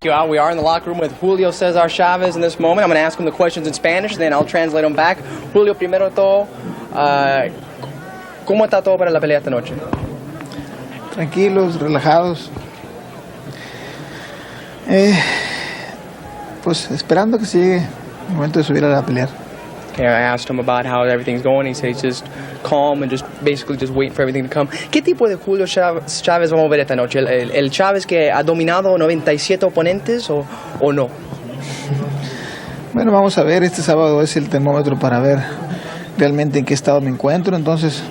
We are in the locker room with Julio Cesar Chavez in this moment. I'm going to ask him the questions in Spanish, then I'll translate them back. Julio, primero de todo, ¿cómo está todo para la pelea esta noche? Tranquilos, relajados. Pues esperando que llegue el momento de subir a la pelear. Okay, I asked him about how everything's going. He said he's just calm and just basically just waiting for everything to come. ¿Qué tipo de Julio Chavez vamos a ver esta noche? ¿El Chavez que ha dominado 97 oponentes o no? Bueno, vamos a ver. Este sábado es el termómetro para ver realmente en qué estado me encuentro. Entonces,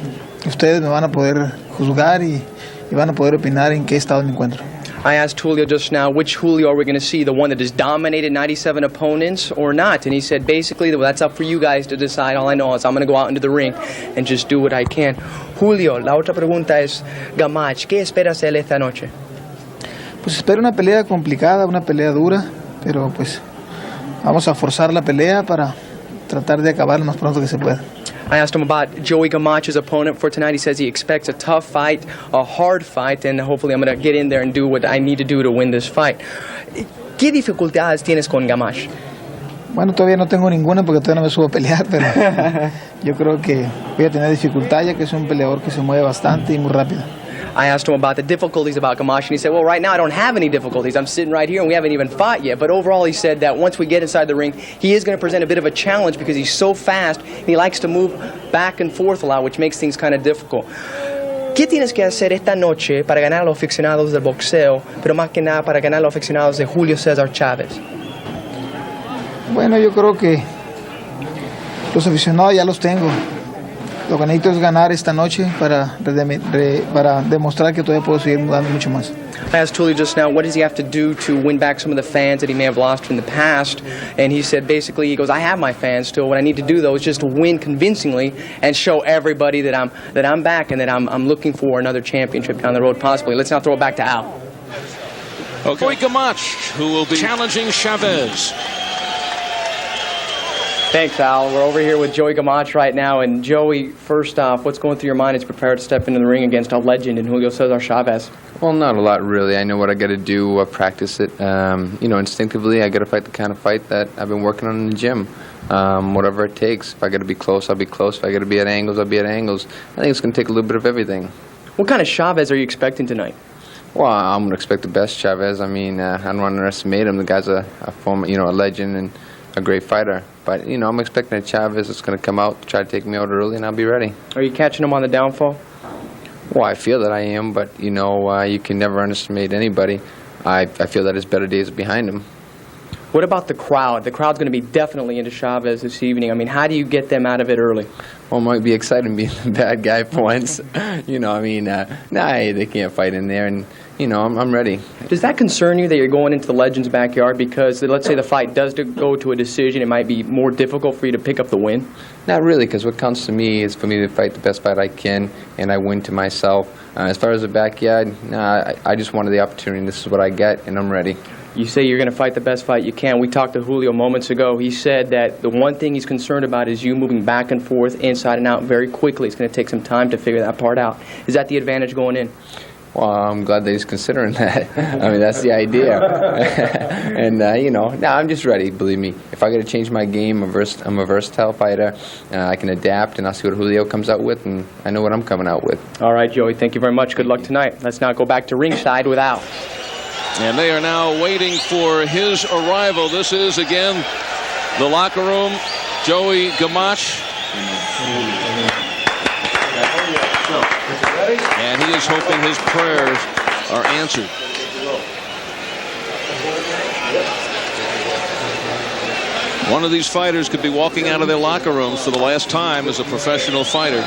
ustedes me van a poder juzgar y van a poder opinar en qué estado me encuentro. I asked Julio just now, which Julio are we going to see, the one that has dominated 97 opponents or not? And he said, basically, well, that's up for you guys to decide. All I know is I'm going to go out into the ring and just do what I can. Julio, la otra pregunta es, Gamache, ¿qué esperas de él esta noche? Pues espero una pelea complicada, una pelea dura, pero pues vamos a forzar la pelea para tratar de acabar lo más pronto que se pueda. I asked him about Joey Gamache's opponent for tonight. He says he expects a tough fight, a hard fight, and hopefully I'm going to get in there and do what I need to do to win this fight. ¿Qué dificultades tienes con Gamache? Bueno, todavía no tengo ninguna porque todavía no me subo a pelear, pero yo creo que voy a tener dificultad ya que es un peleador que se mueve bastante y muy rápido. I asked him about the difficulties about Gamache, and he said, well, right now I don't have any difficulties. I'm sitting right here, and we haven't even fought yet. But overall, he said that once we get inside the ring, he is going to present a bit of a challenge because he's so fast, and he likes to move back and forth a lot, which makes things kind of difficult. ¿Qué tienes que hacer esta noche para ganar a los aficionados del boxeo, pero más que nada para ganar a los aficionados de Julio Cesar Chavez? Bueno, yo creo que los aficionados ya los tengo. Lo que necesito es ganar esta noche para demostrar que todavía puedo seguir dando mucho más. I asked Julio just now, what does he have to do to win back some of the fans that he may have lost in the past? And he said, basically, he goes, I have my fans still. What I need to do, though, is just to win convincingly and show everybody that I'm back and that I'm looking for another championship down the road, possibly. Let's now throw it back to Al. Okay. Joey Gamache, who will be challenging Chavez. Thanks, Al. We're over here with Joey Gamache right now. And Joey, first off, what's going through your mind as you prepare to step into the ring against a legend in Julio Cesar Chavez? Well, not a lot, really. I know what I got to do, practice it. Instinctively, I got to fight the kind of fight that I've been working on in the gym. Whatever it takes. If I got to be close, I'll be close. If I got to be at angles, I'll be at angles. I think it's going to take a little bit of everything. What kind of Chavez are you expecting tonight? Well, I'm going to expect the best Chavez. I mean, I don't want to underestimate him. The guy's a former, a legend and a great fighter. But, I'm expecting a Chavez that's going to come out, try to take me out early, and I'll be ready. Are you catching him on the downfall? Well, I feel that I am, but, you can never underestimate anybody. I feel that his better days are behind him. What about the crowd? The crowd's going to be definitely into Chavez this evening. I mean, how do you get them out of it early? Well, it might be exciting being the bad guy for once. They can't fight in there, and, I'm ready. Does that concern you that you're going into the legend's backyard? Because let's say the fight does go to a decision, it might be more difficult for you to pick up the win? Not really, because what counts to me is for me to fight the best fight I can, and I win to myself. As far as the backyard, I just wanted the opportunity, and this is what I get, and I'm ready. You say you're going to fight the best fight you can. We talked to Julio moments ago. He said that the one thing he's concerned about is you moving back and forth, inside and out very quickly. It's going to take some time to figure that part out. Is that the advantage going in? Well, I'm glad that he's considering that. I mean, that's the idea. And, I'm just ready, believe me. If I got to change my game, I'm a versatile fighter. I can adapt, and I'll see what Julio comes out with, and I know what I'm coming out with. All right, Joey, thank you very much. Good luck tonight. Let's now go back to ringside with Al. And they are now waiting for his arrival. This is, again, the locker room. Joey Gamache. And he is hoping his prayers are answered. One of these fighters could be walking out of their locker rooms for the last time as a professional fighter.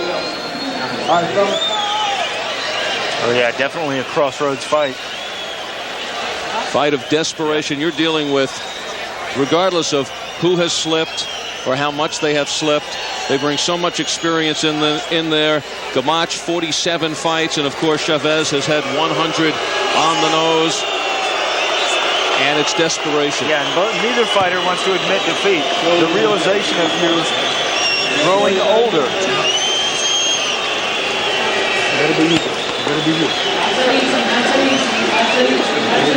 Oh, yeah, definitely a crossroads fight. Fight of desperation you're dealing with, regardless of who has slipped or how much they have slipped. They bring so much experience in there. Gamache, 47 fights, and of course Chavez has had 100 on the nose. And it's desperation. Yeah, and neither fighter wants to admit defeat. The realization of you growing older.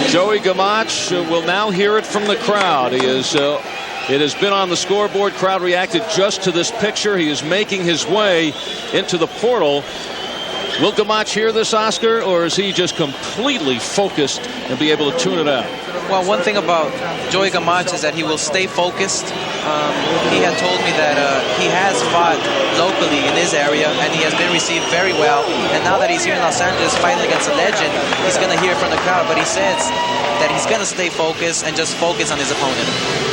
Joey Gamache will now hear it from the crowd. He is. It has been on the scoreboard. Crowd reacted just to this picture. He is making his way into the portal. Will Gamache hear this, Oscar, or is he just completely focused and be able to tune it out? Well, one thing about Joey Gamache is that he will stay focused. He had told me that he has fought locally in his area, and he has been received very well. And now that he's here in Los Angeles fighting against a legend, he's going to hear from the crowd. But he says that he's going to stay focused and just focus on his opponent.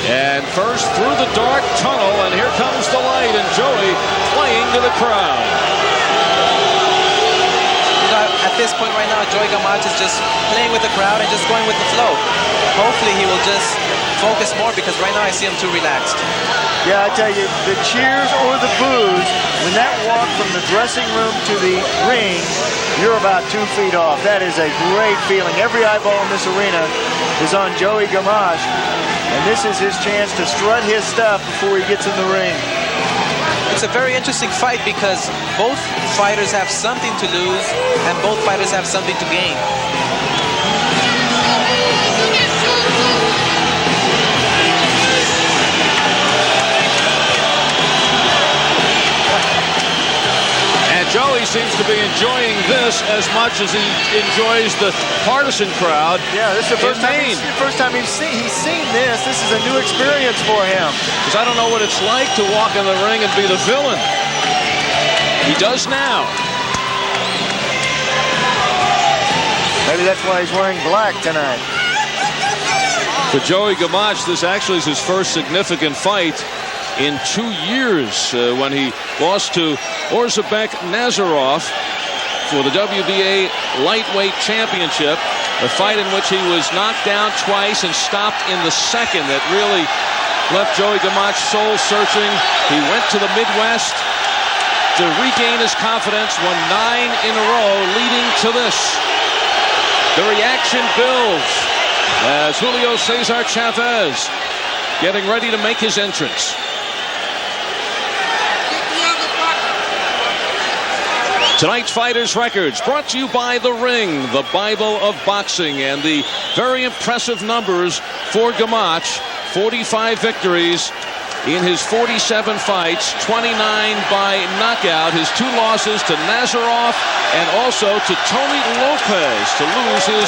And first through the dark tunnel, and here comes the light, and Joey playing to the crowd. At this point right now, Joey Gamache is just playing with the crowd and just going with the flow. Hopefully he will just focus more, because right now I see him too relaxed. Yeah, I tell you, the cheers or the boos, when that walk from the dressing room to the ring, you're about 2 feet off. That is a great feeling. Every eyeball in this arena is on Joey Gamache, and this is his chance to strut his stuff before he gets in the ring. It's a very interesting fight because both fighters have something to lose and both fighters have something to gain. And Joey seems to be enjoying this as much as he enjoys the partisan crowd. Yeah, this is the first time he's seen this. This is a new experience for him. Because I don't know what it's like to walk in the ring and be the villain. He does now. Maybe that's why he's wearing black tonight. For Joey Gamache, this actually is his first significant fight in 2 years, when he lost to Orzabek Nazarov for the WBA lightweight championship, a fight in which he was knocked down twice and stopped in the second. That really left Joey Gamache soul searching. He went to the Midwest to regain his confidence, won 9 in a row leading to this. The reaction builds as Julio Cesar Chavez getting ready to make his entrance. Tonight's Fighters Records brought to you by The Ring, the Bible of boxing, and the very impressive numbers for Gamache. 45 victories in his 47 fights, 29 by knockout. His 2 losses to Nazarov and also to Tony Lopez to lose his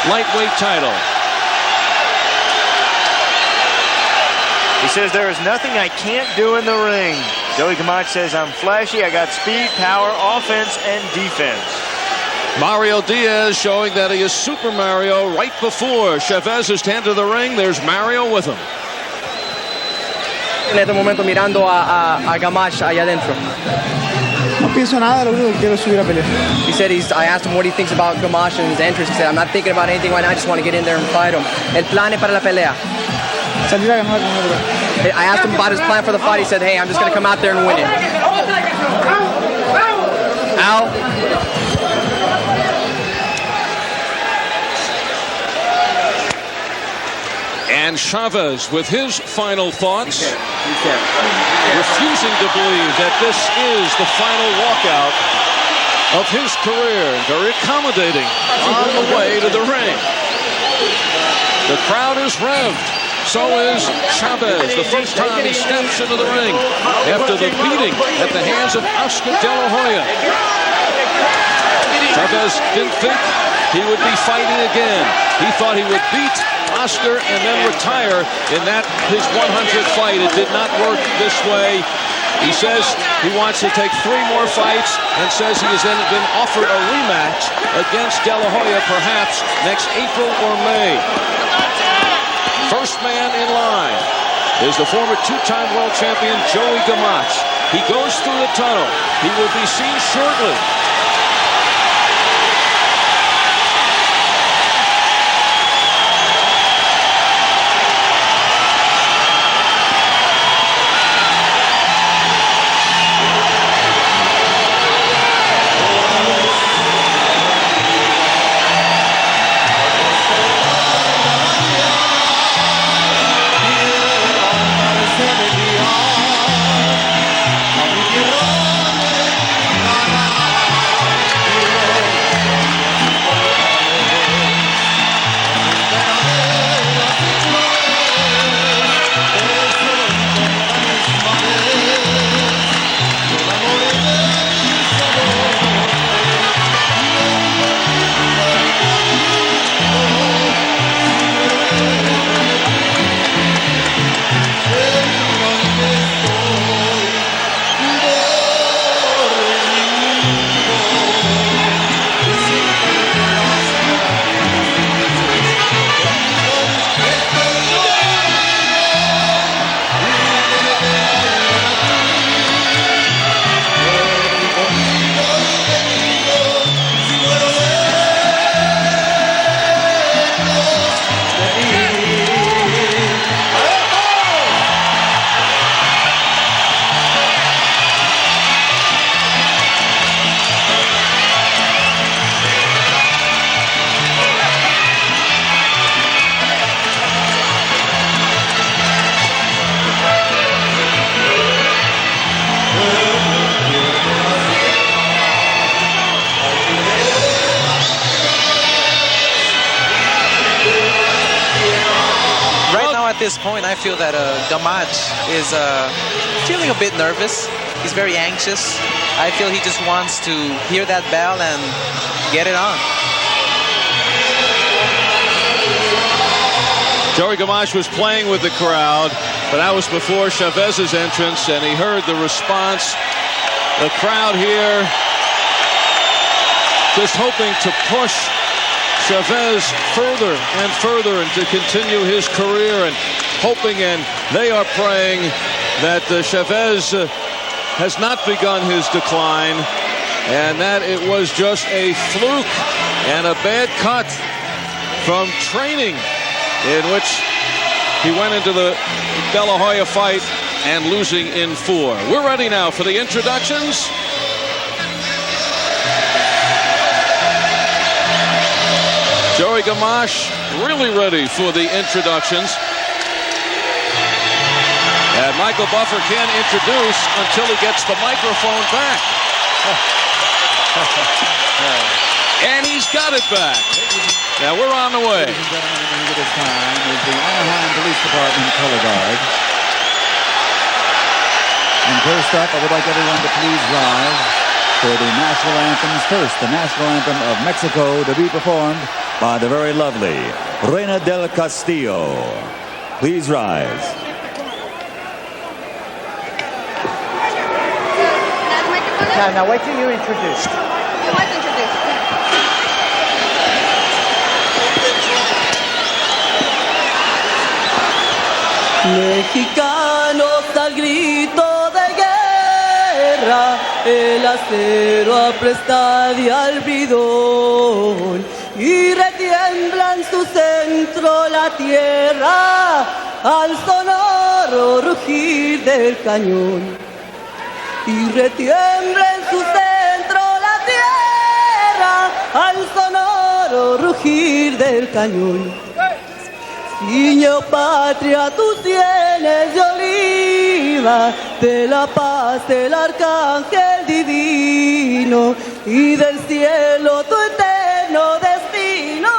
lightweight title. He says there is nothing I can't do in the ring. Joey Gamache says I'm flashy, I got speed, power, offense, and defense. Mario Diaz showing that he is Super Mario right before Chavez is to enter the ring. There's Mario with him. En este momento mirando a Gamache allá adentro. No pienso nada, lo único que quiero es subir a pelear. He said I asked him what he thinks about Gamache and his entrance. He said, I'm not thinking about anything right now, I just want to get in there and fight him. El plan para la pelea. Salir a ganar con otro. I asked him about his plan for the fight. He said, hey, I'm just going to come out there and win it. Ow. And Chavez with his final thoughts, refusing to believe that this is the final walkout of his career. Very accommodating on the way to the ring. The crowd is revved. So is Chavez, the first time he steps into the ring after the beating at the hands of Oscar De La Hoya. Chavez didn't think he would be fighting again. He thought he would beat Oscar and then retire in that his 100th fight. It did not work this way. He says he wants to take 3 more fights and says he has then been offered a rematch against De La Hoya perhaps next April or May. First man in line is the former 2-time world champion Joey Gamache. He goes through the tunnel. He will be seen shortly. at this point, I feel that Gamache is feeling a bit nervous. He's very anxious. I feel he just wants to hear that bell and get it on. Joey Gamache was playing with the crowd, but that was before Chavez's entrance, and he heard the response. The crowd here just hoping to push Chavez further and further and to continue his career, and hoping, and they are praying that Chavez has not begun his decline, and that it was just a fluke and a bad cut from training in which he went into the De La Hoya fight and losing in 4. We're ready now for the introductions. Joey Gamache really ready for the introductions. And Michael Buffer can't introduce until he gets the microphone back. And he's got it back. Now we're on the way. Ladies and gentlemen, at this time is the Anaheim Police Department color guard. And first up, I would like everyone to please rise for the national anthems. First, the national anthem of Mexico to be performed by the very lovely Reina del Castillo. Please rise. Now wait till you're introduced. You was introduced. Mexicanos al grito de guerra, el acero apresta y al bridón, y retiembla en su centro la tierra al sonoro rugir del cañón. Y retiembla en su centro la tierra al sonoro rugir del cañón. Niño patria, tus sienes de oliva, de la paz del arcángel divino, y del cielo tu eterno destino,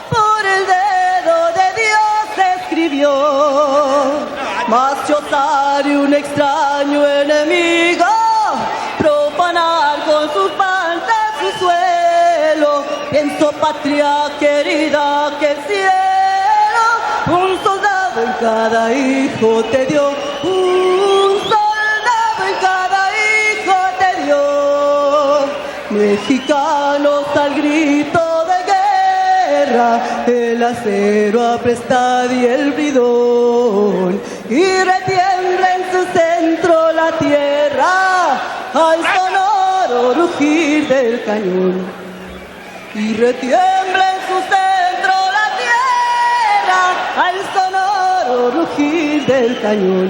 por el dedo de Dios escribió. Mas yo osaré un extraño enemigo, profanar con sus mantas su suelo. Pienso, patria querida, que el cielo un soldado en cada hijo te dio, un soldado en cada hijo te dio. Mexicanos al grito de guerra, el acero apresta y el bridón, y retiembla en su centro la tierra al sonoro rugir del cañón. Y retiembla en su centro la tierra al sonoro rugir del cañón.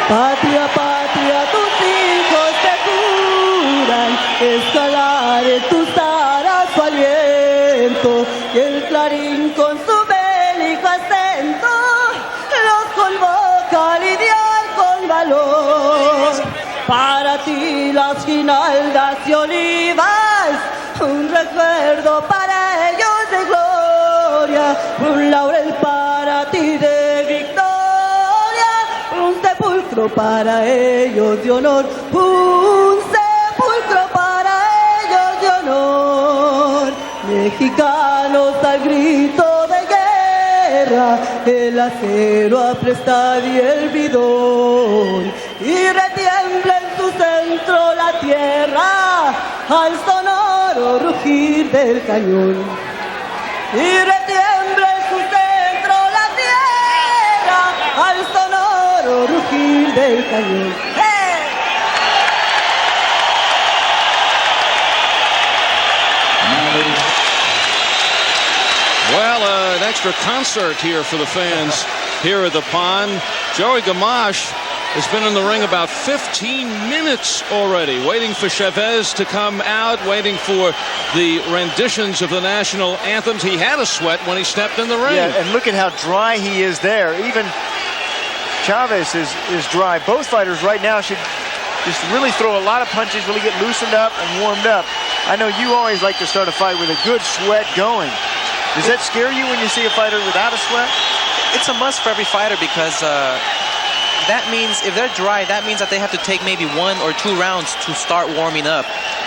Patria, patria, tus hijos te juran escalar en tus aras su aliento, y el clarín con su bélico acento los convoca a lidiar con valor. Para ti las guinaldas y olivas, un recuerdo para ellos de gloria, un laurel para ti de victoria, un sepulcro para ellos de honor, un sepulcro para ellos de honor. Mexicanos al grito de guerra, el acero apresta y el bridón, y retiembla en su centro la tierra al sonoro rugir del cañón. Y retiembla en su centro la tierra al sonoro rugir del cañón. Well, an extra concert here for the fans here at the pond. Joey Gamache has been in the ring about 15 minutes already, waiting for Chavez to come out, waiting for the renditions of the national anthems. He had a sweat when he stepped in the ring. Yeah, and look at how dry he is there. Even Chavez is dry. Both fighters right now should just really throw a lot of punches, really get loosened up and warmed up. I know you always like to start a fight with a good sweat going. Does that scare you when you see a fighter without a sweat? it's a must for every fighter because that means if they're dry, that means that they have to take maybe 1 or 2 rounds to start warming up.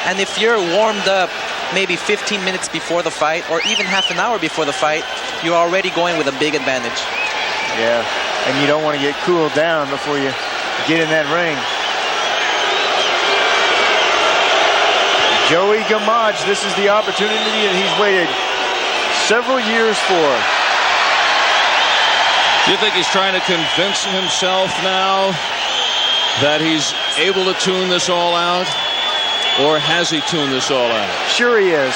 And if you're warmed up maybe 15 minutes before the fight or even half an hour before the fight, you're already going with a big advantage. Yeah, and you don't want to get cooled down before you get in that ring. Joey Gamache, this is the opportunity that he's waited several years for. Do you think he's trying to convince himself now that he's able to tune this all out? Or has he tuned this all out? Sure he is.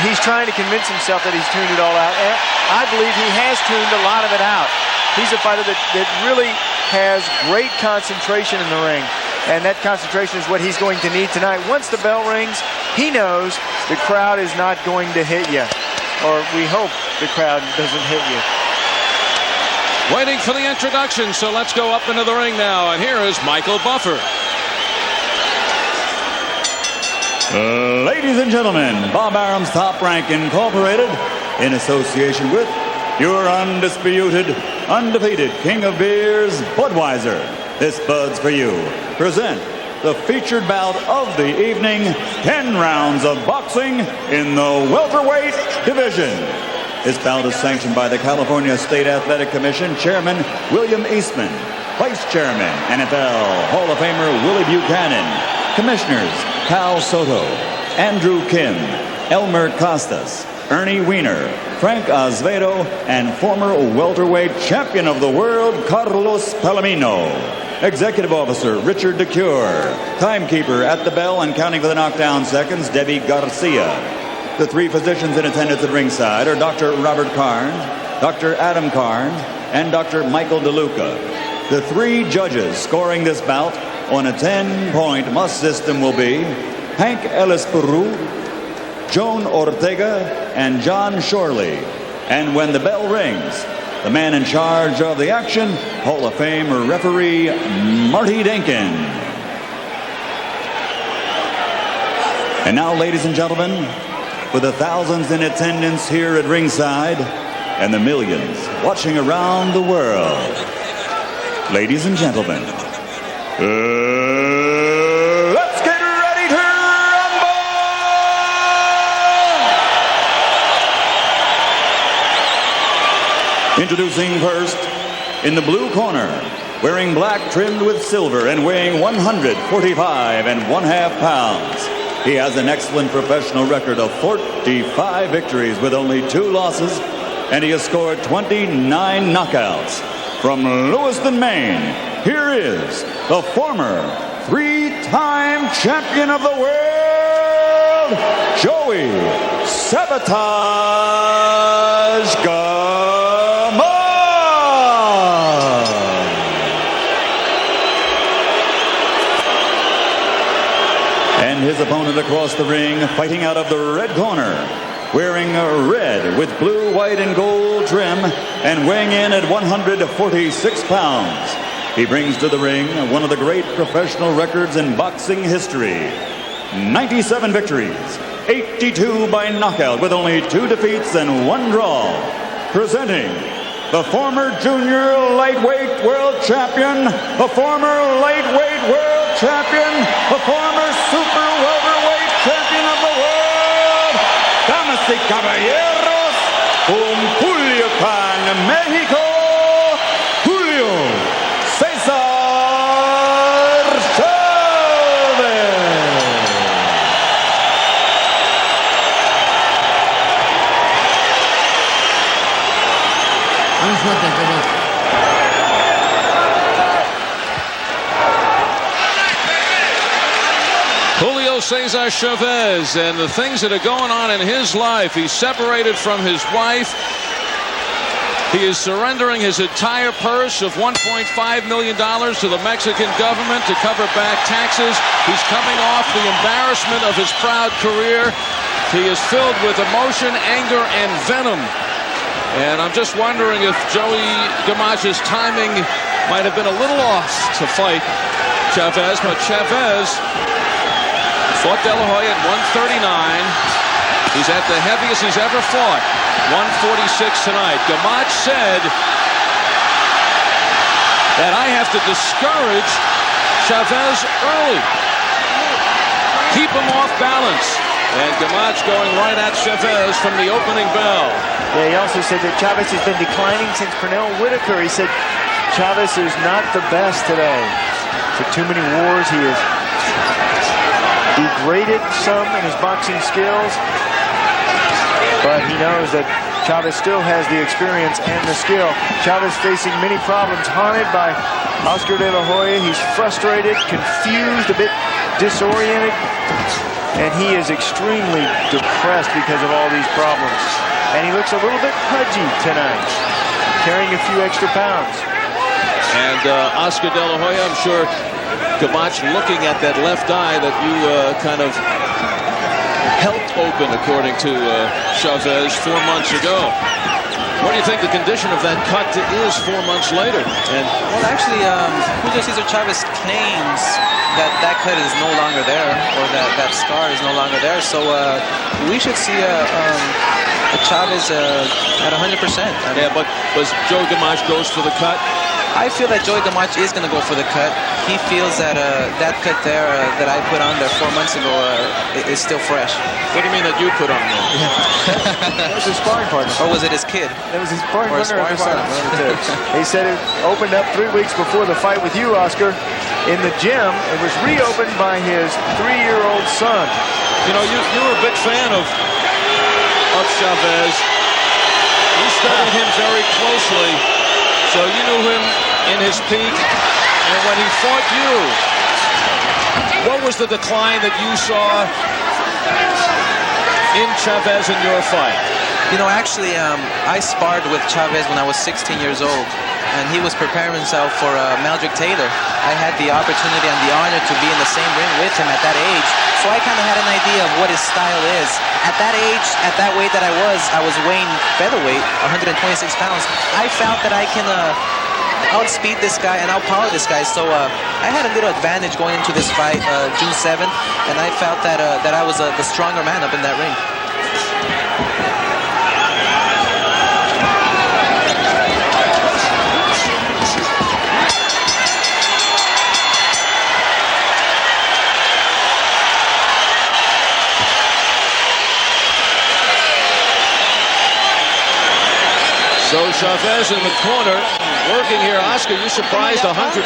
He's trying to convince himself that he's tuned it all out. And I believe he has tuned a lot of it out. He's a fighter that really has great concentration in the ring. And that concentration is what he's going to need tonight. Once the bell rings, he knows the crowd is not going to hit you. Or we hope the crowd doesn't hit you. Waiting for the introduction, so let's go up into the ring now. And here is Michael Buffer. Ladies and gentlemen, Bob Arum's Top Rank Incorporated, in association with your undisputed, undefeated king of beers, Budweiser. This Bud's for you. Present the featured bout of the evening, 10 rounds of boxing in the welterweight division. This bout is sanctioned by the California State Athletic Commission Chairman William Eastman, Vice Chairman NFL Hall of Famer Willie Buchanan, Commissioners Cal Soto, Andrew Kim, Elmer Costas, Ernie Weiner, Frank Azevedo, and former welterweight champion of the world Carlos Palomino. Executive Officer Richard DeCure. Timekeeper at the bell and counting for the knockdown seconds, Debbie Garcia. The 3 physicians in attendance at ringside are Dr. Robert Carnes, Dr. Adam Carnes, and Dr. Michael DeLuca. The 3 judges scoring this bout on a 10-point must system will be Hank Elespuru, Joan Ortega, and Jon Schorle. And when the bell rings, the man in charge of the action, Hall of Fame referee Marty Denkin. And now, ladies and gentlemen, for the thousands in attendance here at ringside and the millions watching around the world, ladies and gentlemen, let's get ready to rumble! Introducing first, in the blue corner, wearing black trimmed with silver and weighing 145 1/2 pounds. He has an excellent professional record of 45 victories with only 2 losses, and he has scored 29 knockouts. From Lewiston, Maine, here is the former 3-time champion of the world, Joey Sabotage Gamache. And his opponent across the ring, fighting out of the red corner, wearing red with blue, white, and gold trim, and weighing in at 146 pounds. He brings to the ring one of the great professional records in boxing history. 97 victories, 82 by knockout with only 2 defeats and 1 draw. Presenting the former junior lightweight world champion, the former lightweight world champion, the former super welterweight champion of the world, damas y caballeros, from Culiacan, Mexico, Julio Cesar Chavez. Julio Cesar Chavez and the things that are going on in his life. He's separated from his wife. He is surrendering his entire purse of $1.5 million to the Mexican government to cover back taxes. He's coming off the embarrassment of his proud career. He is filled with emotion, anger, and venom. And I'm just wondering if Joey Gamache's timing might have been a little off to fight Chavez, but Chavez fought De La Hoya at 139. He's at the heaviest he's ever fought, 146 tonight. Gamache said that I have to discourage Chavez early. Keep him off balance. And Gamache going right at Chavez from the opening bell. Yeah, he also said that Chavez has been declining since Pernell Whitaker. He said Chavez is not the best today. For too many wars, he has degraded some in his boxing skills. But he knows that Chavez still has the experience and the skill. Chavez facing many problems, haunted by Oscar De La Hoya. He's frustrated, confused, a bit disoriented. And he is extremely depressed because of all these problems. And he looks a little bit pudgy tonight, carrying a few extra pounds. And Oscar De La Hoya, I'm sure Gamache looking at that left eye that you kind of helped open, according to Chavez 4 months ago. What do you think the condition of that cut is 4 months later? And well, actually, Julio Cesar Chavez claims that cut is no longer there, or that scar is no longer there. So we should see a Chavez at 100%. Yeah, but Joey Gamache goes for the cut? I feel that Joey Gamache is going to go for the cut. He feels that that cut there that I put on there 4 months ago is still fresh. What do you mean that you put on there? That was his sparring partner. Or was it his kid? That was his sparring partner. Or his sparring son. He said it opened up 3 weeks before the fight with you, Oscar. In the gym, it was reopened by his 3-year-old son. You know, you were a big fan of Chavez. You studied him very closely, so you knew him in his peak. And when he fought you, what was the decline that you saw in Chavez in your fight? You know, actually, I sparred with Chavez when I was 16 years old, and he was preparing himself for Meldrick Taylor. I had the opportunity and the honor to be in the same ring with him at that age, so I kind of had an idea of what his style is. At that age, at that weight that I was weighing featherweight, 126 pounds. I felt that I can outspeed this guy and outpower this guy, so I had a little advantage going into this fight June 7th, and I felt that I was the stronger man up in that ring. So Chavez in the corner, working here. Oscar, you surprised, 146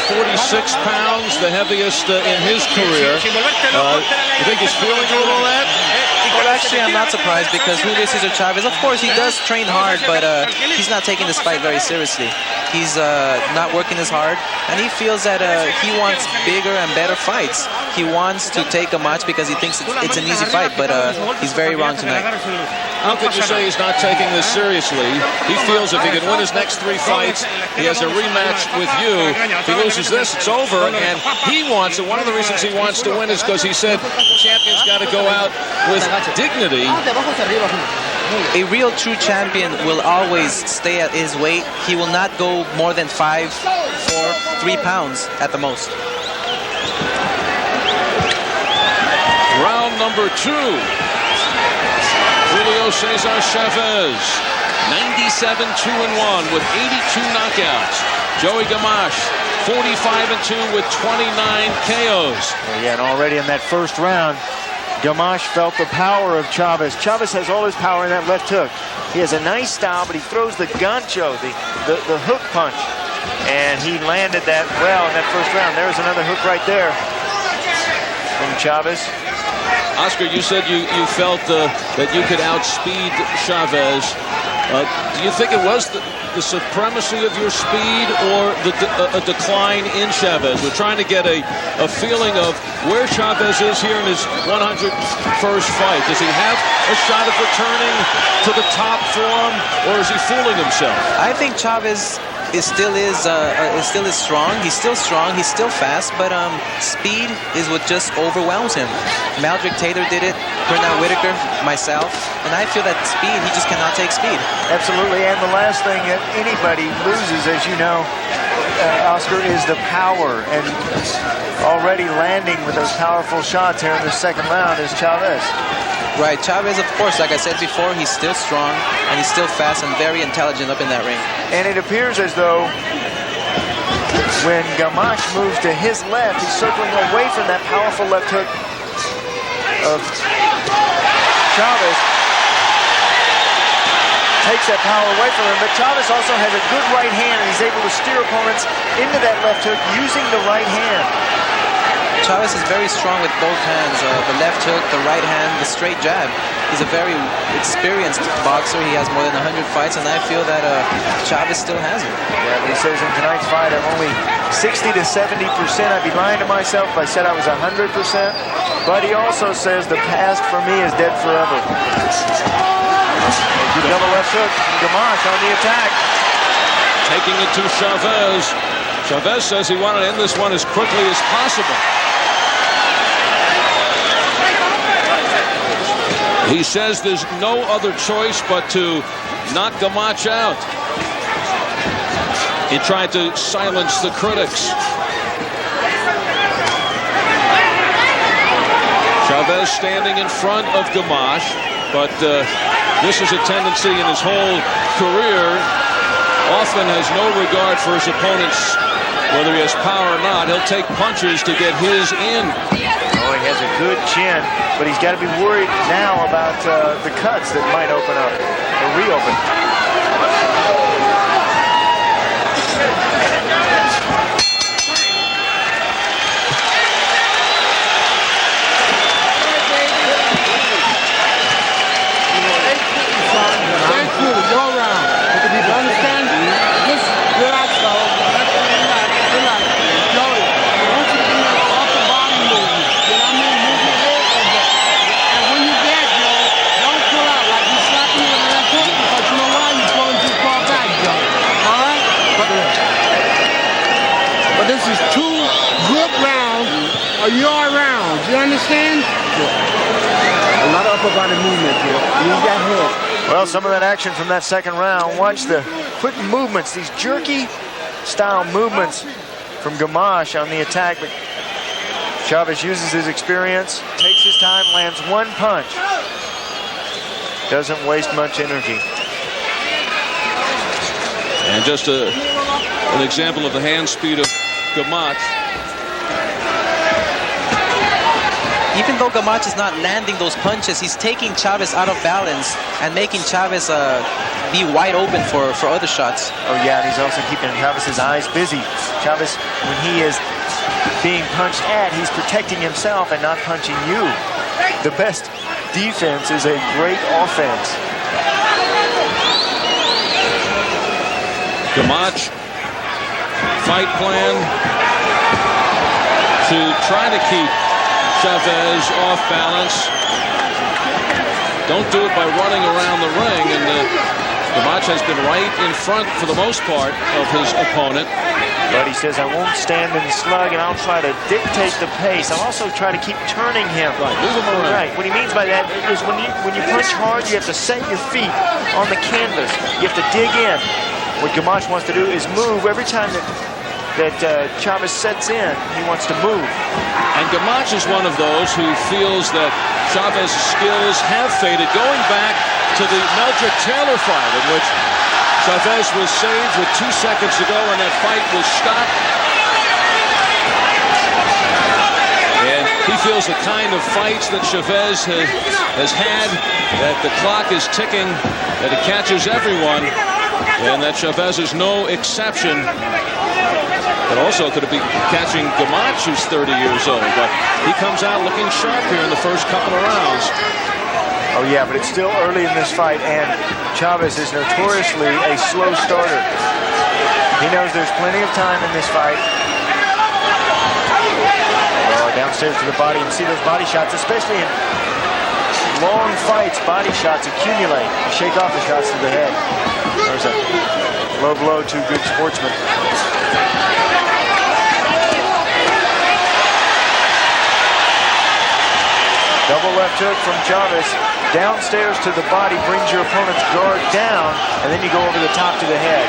pounds, the heaviest in his career. You think he's feeling a little of that? Well, actually, I'm not surprised, because Julio Cesar Chavez, of course, he does train hard, but he's not taking this fight very seriously. He's not working as hard, and he feels that he wants bigger and better fights. He wants to take Gamache because he thinks it's an easy fight, but he's very wrong tonight. How could you say he's not taking this seriously? He feels if he can win his next 3 fights, he has a rematch with you. If he loses this, it's over, and he wants it. One of the reasons he wants to win is because he said champions got to go out with dignity. A real true champion will always stay at his weight. He will not go more than 5, 4, 3 pounds at the most. Round number 2. Julio Cesar Chavez, 97-2-1 with 82 knockouts. Joey Gamache, 45-2 with 29 KOs. Yeah, and already in that first round, Gamache felt the power of Chavez. Chavez has all his power in that left hook. He has a nice style, but he throws the gancho, the hook punch. And he landed that well in that first round. There's another hook right there from Chavez. Oscar, you said you felt that you could outspeed Chavez. Do you think it was the supremacy of your speed or a decline in Chavez? We're trying to get a feeling of where Chavez is here in his 101st fight. Does he have a shot of returning to the top form, or is he fooling himself? I think Chavez still is strong. He's still strong. He's still fast, but speed is what just overwhelms him. Meldrick Taylor did it, Pernell Whitaker, myself, and I feel that speed, he just cannot take speed. Absolutely, and the last thing that anybody loses, as you know, Oscar, is the power, and already landing with those powerful shots here in the second round is Chavez. Right, Chavez, of course, like I said before, he's still strong, and he's still fast and very intelligent up in that ring. And it appears as though When Gamache moves to his left, he's circling away from that powerful left hook of Chavez. Takes that power away from him, but Chavez also has a good right hand, and he's able to steer opponents into that left hook using the right hand. Chavez is very strong with both hands, the left hook, the right hand, the straight jab. He's a very experienced boxer. He has more than 100 fights, and I feel that Chavez still has it. Yeah, but he says in tonight's fight, I'm only 60 to 70%. I'd be lying to myself if I said I was 100%. But he also says the past for me is dead forever. Double left hook, Gamache on the attack. Taking it to Chavez. Chavez says he wanted to end this one as quickly as possible. He says there's no other choice but to knock Gamache out. He tried to silence the critics. Chavez standing in front of Gamache, but this is a tendency in his whole career. Often has no regard for his opponents, whether he has power or not. He'll take punches to get his in. Oh, he has a good chin, but he's got to be worried now about the cuts that might open up or reopen. Your rounds, you understand? A lot of upper body movement here. Use that head. Well, some of that action from that second round. Watch the quick movements, these jerky style movements from Gamache on the attack. But Chavez uses his experience, takes his time, lands one punch. Doesn't waste much energy. And just an example of the hand speed of Gamache. Even though Gamache is not landing those punches, he's taking Chavez out of balance and making Chavez be wide open for other shots. Oh yeah, and he's also keeping Chavez's eyes busy. Chavez, when he is being punched at, he's protecting himself and not punching you. The best defense is a great offense. Gamache, fight plan to try to keep Chavez off balance. Don't do it by running around the ring, and Gamache has been right in front for the most part of his opponent. But he says, I won't stand and slug, and I'll try to dictate the pace. I'll also try to keep turning him. Right, move him around. Right. What he means by that is when you punch hard, you have to set your feet on the canvas. You have to dig in. What Gamache wants to do is move every time that Chavez sets in. He wants to move. And Gamache is one of those who feels that Chavez's skills have faded, going back to the Meldrick-Taylor fight, in which Chavez was saved with 2 seconds to go and that fight was stopped. And he feels the kind of fights that Chavez has had, that the clock is ticking, that it catches everyone, and that Chavez is no exception. But also could be catching Gamache, who's 30 years old. But he comes out looking sharp here in the first couple of rounds. Oh yeah, but it's still early in this fight, and Chavez is notoriously a slow starter. He knows there's plenty of time in this fight. Oh, downstairs to the body, and see those body shots, especially in long fights, body shots accumulate. You shake off the shots to the head. There's a low blow to good sportsman. Double left hook from Chavez. Downstairs to the body brings your opponent's guard down, and then you go over the top to the head.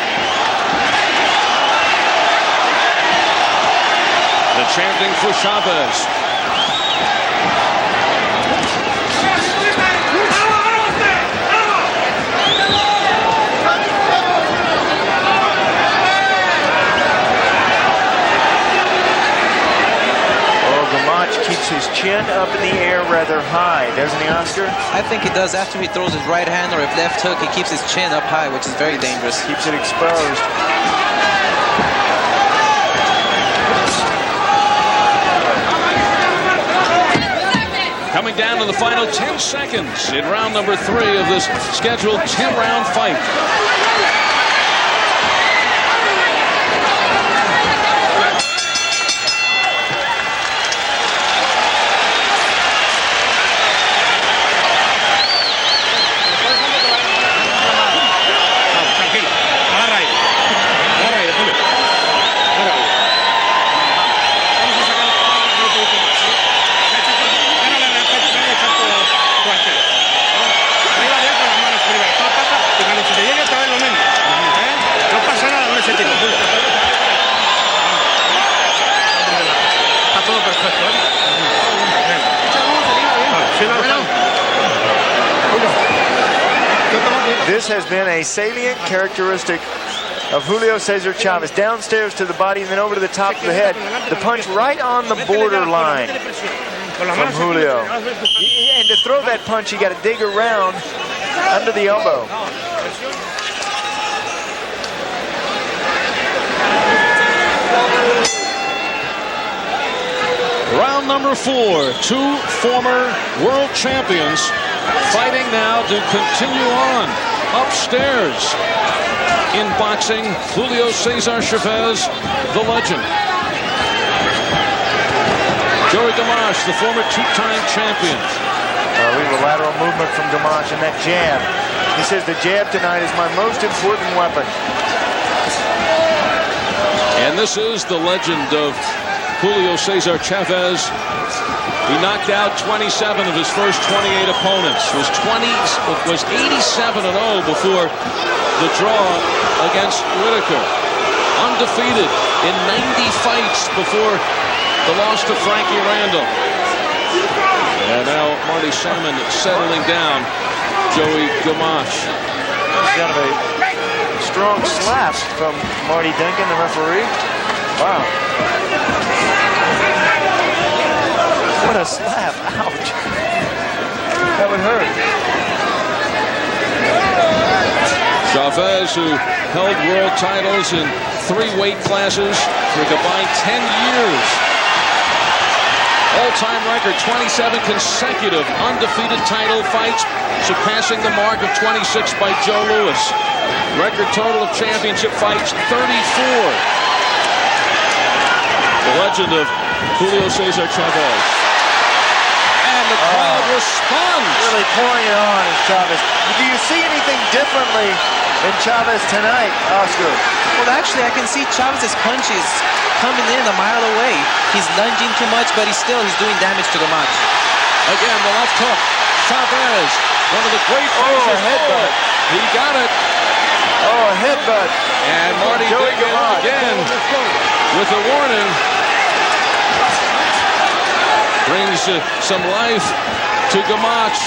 The chanting for Chavez. chin up in the air rather high, doesn't he, Oscar? I think he does. After he throws his right hand or if left hook, he keeps his chin up high, which is very dangerous. Keeps it exposed. Coming down to the final 10 seconds in round number 3 of this scheduled 10-round fight. This has been a salient characteristic of Julio Cesar Chavez. Downstairs to the body and then over to the top of the head. The punch right on the borderline from Julio. And to throw that punch, you got to dig around under the elbow. Round number 4, 2 former world champions fighting now to continue on. Upstairs in boxing, Julio Cesar Chavez, the legend. Joey Gamache, the former 2-time champion. A little lateral movement from Gamache and that jab. He says the jab tonight is my most important weapon. And this is the legend of Julio Cesar Chavez. He knocked out 27 of his first 28 opponents. Was 87-0 before the draw against Whitaker. Undefeated in 90 fights before the loss to Frankie Randall. And now Marty Salmon settling down Joey Gamache. Kind of a strong slap from Marty Denkin, the referee. Wow. What a slap. Ouch. That would hurt. Chavez, who held world titles in 3 weight classes for a combined 10 years. All-time record, 27 consecutive undefeated title fights, surpassing the mark of 26 by Joe Louis. Record total of championship fights, 34. The legend of Julio Cesar Chavez. And the crowd responds. Really pouring it on is Chavez. Do you see anything differently in Chavez tonight, Oscar? Well, actually, I can see Chavez's punches coming in a mile away. He's lunging too much, but he's doing damage to Gamache. Again, the left hook. Chavez, one of the great fighters. A headbutt. He got it. Oh, a headbutt. And Marty Denkin again with a warning. Brings some life to Gamache.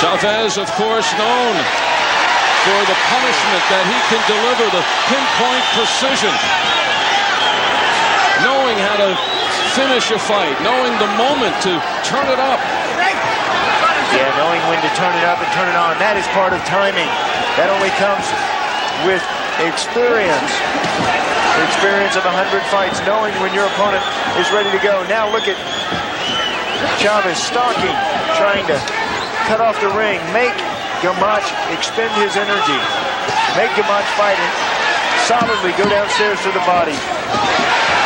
Chavez, of course, known for the punishment that he can deliver, the pinpoint precision. Knowing how to finish a fight, knowing the moment to turn it up. Yeah, knowing when to turn it up and turn it on. That is part of timing. That only comes with experience. The experience of 100 fights, knowing when your opponent is ready to go. Now look at Chavez stalking, trying to cut off the ring, make Gamache expend his energy, make Gamache fight and solidly go downstairs to the body.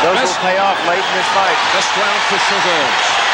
Those will pay off late in this fight. Best round for Chavez.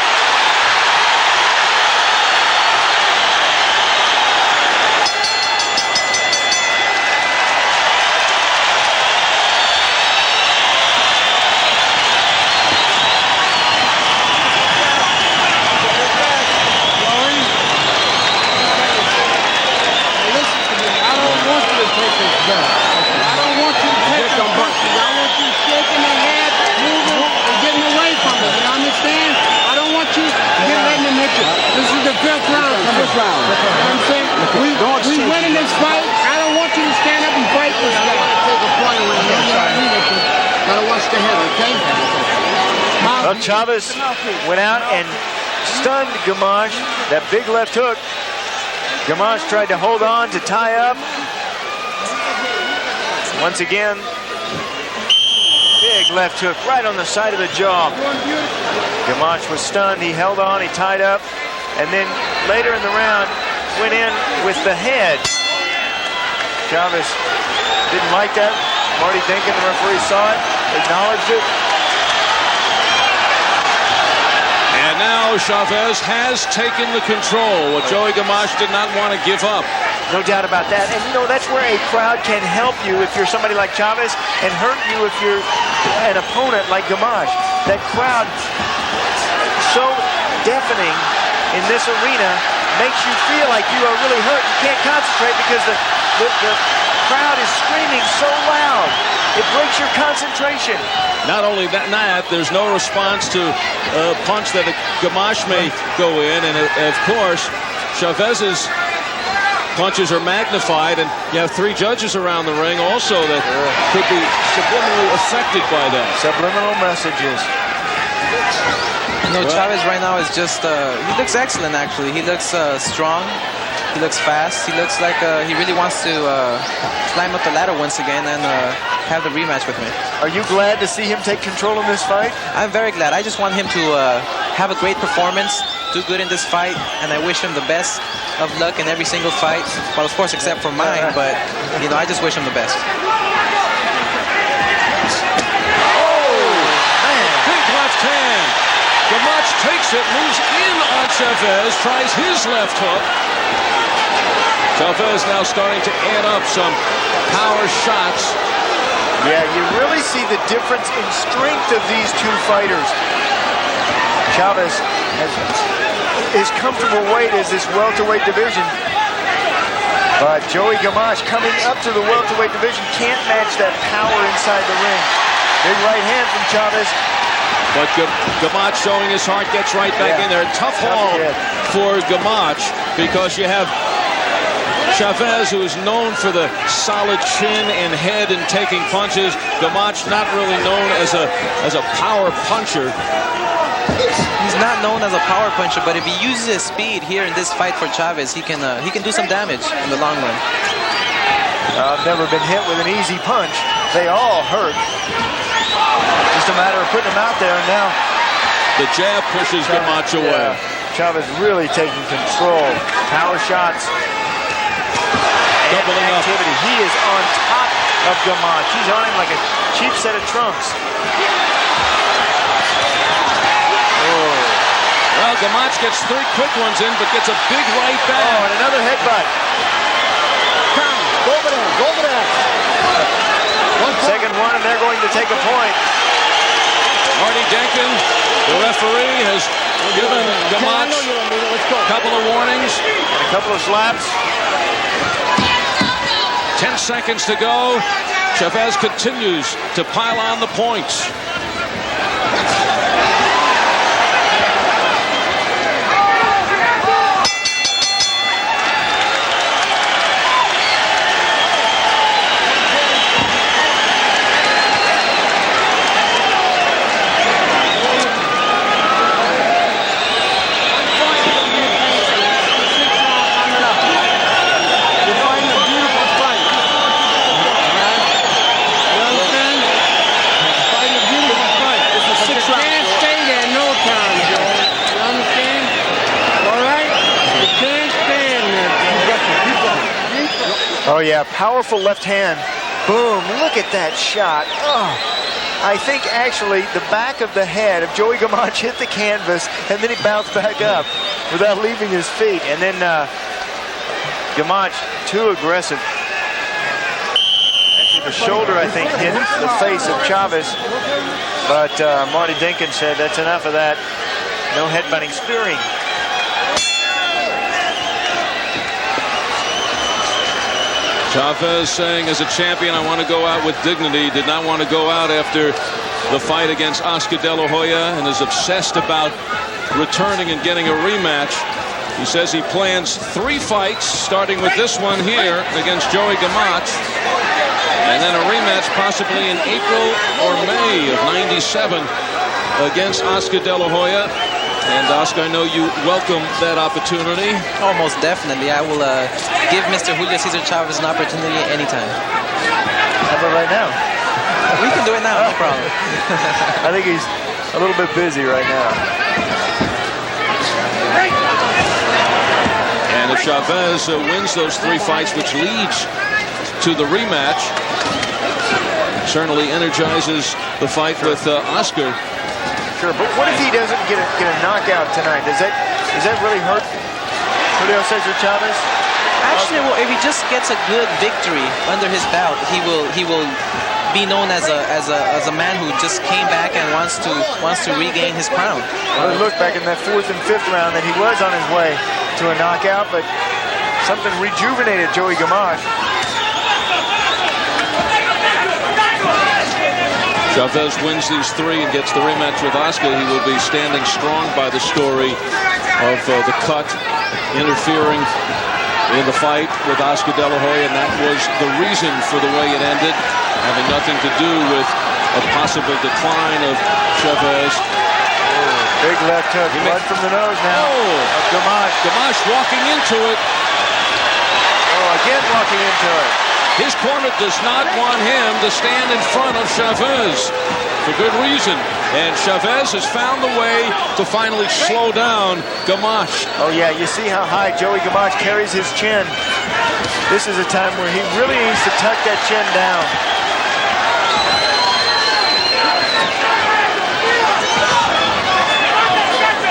We winning this fight. I don't want you to stand up and fight this guy. push the head, okay? Well, Chavez went out and stunned Gamache. That big left hook. Gamache tried to hold on to tie up. Once again, big left hook right on the side of the jaw. Gamache was stunned. He held on. He tied up. And then later in the round, went in with the head. Chavez didn't like that. Marty Denkin, the referee, saw it, acknowledged it. And now Chavez has taken the control, what Joey Gamache did not want to give up. No doubt about that. And, you know, that's where a crowd can help you if you're somebody like Chavez and hurt you if you're an opponent like Gamache. That crowd, so deafening in this arena, makes you feel like you are really hurt. You can't concentrate because the crowd is screaming so loud. It breaks your concentration. Not only that, there's no response to a punch that Gamache may go in. And, of course, Chavez's punches are magnified, and you have 3 judges around the ring also that could be subliminally affected by that. Subliminal messages. No, Chavez right now is just, he looks excellent, actually. He looks strong. He looks fast. He looks like he really wants to climb up the ladder once again and have the rematch with me. Are you glad to see him take control in this fight? I'm very glad. I just want him to have a great performance, do good in this fight, and I wish him the best of luck in every single fight. Well, of course, except for mine, but, you know, I just wish him the best. Big left hand. Gamache takes it, moves in on Chavez, tries his left hook. Chavez now starting to add up some power shots. Yeah, you really see the difference in strength of these 2 fighters. Chavez has his comfortable weight is this welterweight division. But Joey Gamache coming up to the welterweight division can't match that power inside the ring. Big right hand from Chavez. But Gamache showing his heart, gets right back in there. A tough haul for Gamache because you have Chavez, who is known for the solid chin and head and taking punches. Gamache not really known as a power puncher. He's not known as a power puncher, but if he uses his speed here in this fight for Chavez, he can do some damage in the long run. I've never been hit with an easy punch. They all hurt. Just a matter of putting them out there, and now the jab pushes Gamache away. Chavez really taking control. Power shots. Doubling up. He is on top of Gamache. He's on him like a cheap set of trunks. Well, Gamache gets 3 quick ones in, but gets a big right back. Oh, and another headbutt. Go over there. Second one, and they're going to take a point. Marty Denkin, the referee, has given Gamache a couple of warnings. And a couple of slaps. 10 seconds to go. Chavez continues to pile on the points. Oh, yeah, powerful left hand. Boom, look at that shot. Oh, I think actually the back of the head of Joey Gamache hit the canvas, and then he bounced back up without leaving his feet. And then Gamache, too aggressive. Actually, the shoulder, I think, hit the face of Chavez. But Marty Denkin said, that's enough of that. No headbutting, spearing. Chavez saying, as a champion, I want to go out with dignity. Did not want to go out after the fight against Oscar De La Hoya, and is obsessed about returning and getting a rematch. He says he plans 3 fights, starting with this one here against Joey Gamache. And then a rematch possibly in April or May of '97 against Oscar De La Hoya. And Oscar, I know you welcome that opportunity. Almost definitely. I will give Mr. Julio Cesar Chavez an opportunity anytime. How about right now? We can do it now, no problem. I think he's a little bit busy right now. And if Chavez wins those 3 fights, which leads to the rematch, certainly energizes the fight with Oscar. Sure, but what if he doesn't get a knockout tonight? Does that really hurt Julio Cesar Chavez? Actually, well, if he just gets a good victory under his belt, he will be known as a man who just came back and wants to regain his crown. Well, look back in that 4th and 5th round that he was on his way to a knockout, but something rejuvenated Joey Gamache. Chavez wins these 3 and gets the rematch with Oscar. He will be standing strong by the story of the cut interfering in the fight with Oscar De La Hoya, and that was the reason for the way it ended, having nothing to do with a possible decline of Chavez. Big left hook, blood from the nose now. Gamache. Gamache walking into it. Again walking into it. His corner does not want him to stand in front of Chavez for good reason. And Chavez has found the way to finally slow down Gamache. Oh, yeah, you see how high Joey Gamache carries his chin. This is a time where he really needs to tuck that chin down.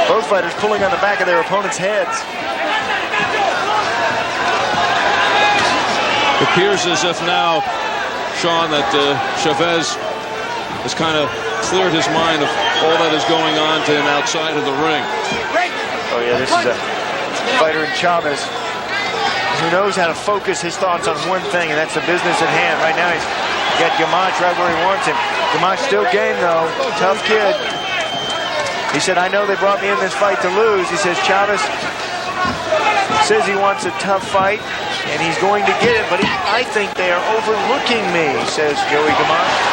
Both fighters pulling on the back of their opponents' heads. It appears as if now, Sean, that Chavez has kind of cleared his mind of all that is going on to him outside of the ring. Oh, yeah, this is a fighter in Chavez who knows how to focus his thoughts on one thing, and that's the business at hand. Right now, he's got Gamache right where he wants him. Gamache still game, though. Tough kid. He said, I know they brought me in this fight to lose. He says, Chavez says he wants a tough fight, and he's going to get it, but I think they are overlooking me, says Joey Gamache.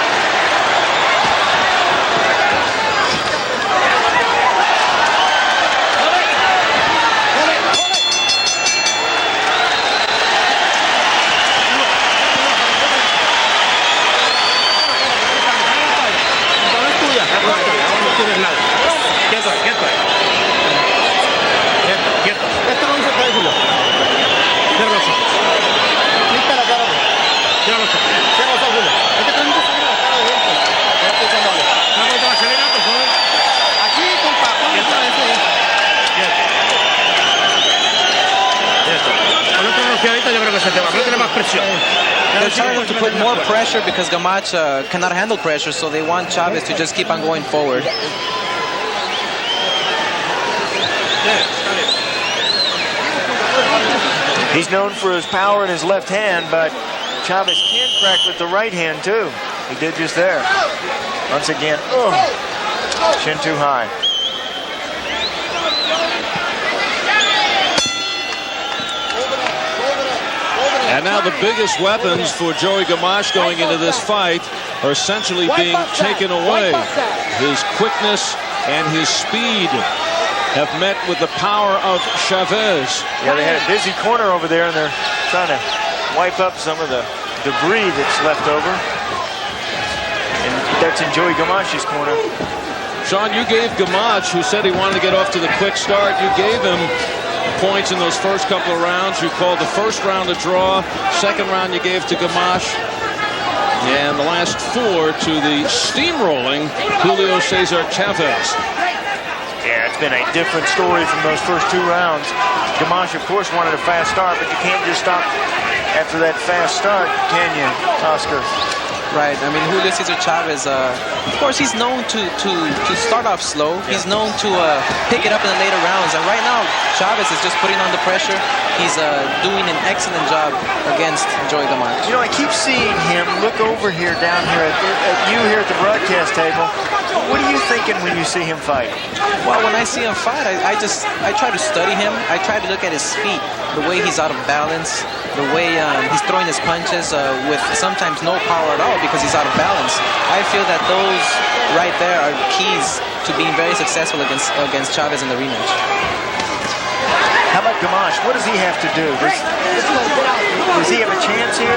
They're trying to put more pressure because Gamache cannot handle pressure, so they want Chavez to just keep on going forward. He's known for his power in his left hand, but Chavez can crack with the right hand too. He did just there. Once again, chin too high. And now the biggest weapons for Joey Gamache going into this fight are essentially being taken away. His quickness and his speed have met with the power of Chavez. Yeah, they had a busy corner over there, and they're trying to wipe up some of the debris that's left over. And that's in Joey Gamache's corner. Sean, you gave Gamache, who said he wanted to get off to the quick start, you gave him points in those first couple of rounds. You called the first round a draw. Second round you gave to Gamache. And the last 4 to the steamrolling Julio Cesar Chavez. Yeah, it's been a different story from those first 2 rounds. Gamache, of course, wanted a fast start, but you can't just stop after that fast start, can you, Oscar? Right. I mean, Julio Cesar Chavez, of course, he's known to start off slow. He's known to pick it up in the later rounds. And right now, Chavez is just putting on the pressure. He's doing an excellent job against Joey Gamache. You know, I keep seeing him look over here, down here at you here at the broadcast table. What are you thinking when you see him fight? Well, when I see him fight, I try to study him. I try to look at his feet, the way he's out of balance, the way he's throwing his punches with sometimes no power at all because he's out of balance. I feel that those right there are keys to being very successful against Chavez in the rematch. How about Gamache? What does he have to do? Does he have a chance here?